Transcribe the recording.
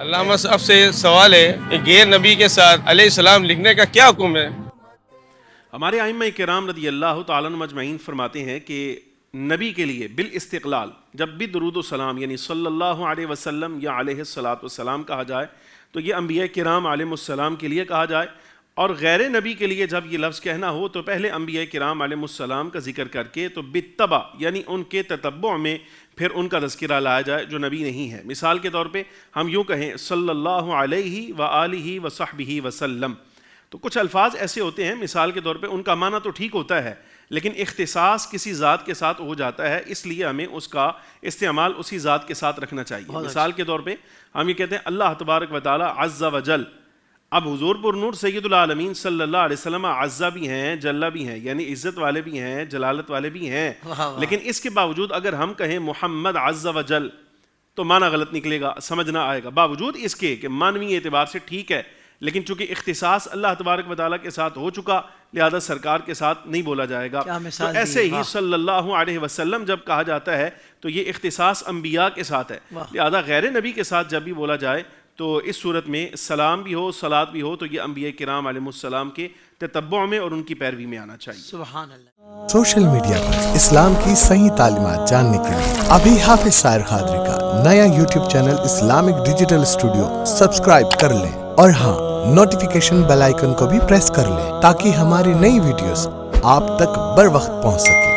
علامہ صاحب سے سوال ہے کہ غیر نبی کے ساتھ علیہ السلام لکھنے کا کیا حکم ہے؟ ہمارے ائمہ کرام رضی اللہ تعالیٰ عنہم اجمعین فرماتے ہیں کہ نبی کے لیے بالاستقلال جب بھی درود و سلام یعنی صلی اللہ علیہ وسلم یا علیہ الصلاۃ والسلام کہا جائے تو یہ انبیاء کرام علیہ السلام کے لیے کہا جائے، اور غیر نبی کے لیے جب یہ لفظ کہنا ہو تو پہلے انبیاء کرام علیہ السلام کا ذکر کر کے تو بالتبع یعنی ان کے تتبع میں پھر ان کا تذکرہ لایا جائے جو نبی نہیں ہے۔ مثال کے طور پہ ہم یوں کہیں صلی اللہ علیہ وآلہ وصحبہ وسلم، تو کچھ الفاظ ایسے ہوتے ہیں مثال کے طور پہ ان کا معنی تو ٹھیک ہوتا ہے لیکن اختصاص کسی ذات کے ساتھ ہو جاتا ہے، اس لیے ہمیں اس کا استعمال اسی ذات کے ساتھ رکھنا چاہیے۔ مثال کے طور پہ ہم یہ کہتے ہیں اللہ تبارک و تعالی عز و جل، اب حضور پر نور سید العالمین صلی اللہ علیہ وسلم عزا بھی ہیں جلہ بھی ہیں، یعنی عزت والے بھی ہیں جلالت والے بھی ہیں، لیکن اس کے باوجود اگر ہم کہیں محمد عز و جل تو معنی غلط نکلے گا، سمجھ نہ آئے گا، باوجود اس کے کہ معنوی اعتبار سے ٹھیک ہے لیکن چونکہ اختصاص اللہ تبارک و تعالیٰ کے ساتھ ہو چکا لہذا سرکار کے ساتھ نہیں بولا جائے گا۔ تو ایسے ہی صلی اللہ علیہ وسلم جب کہا جاتا ہے تو یہ اختصاص انبیاء کے ساتھ ہے، لہذا غیر نبی کے ساتھ جب بھی بولا جائے تو اس صورت میں سلام بھی ہو صلات بھی ہو تو یہ انبیاء کرام علیہ السلام کے تتبع میں اور ان کی پیروی میں آنا چاہیے۔ سبحان اللہ۔ سوشل میڈیا پر اسلام کی صحیح تعلیمات جاننے کے لیے ابھی حافظ سائر قادری کا نیا YouTube channel Islamic digital studio subscribe کر لیں، اور ہاں نوٹیفیکیشن بیل آئیکن کو بھی پریس کر لیں تاکہ ہماری نئی ویڈیوز آپ تک بر وقت پہنچ سکے۔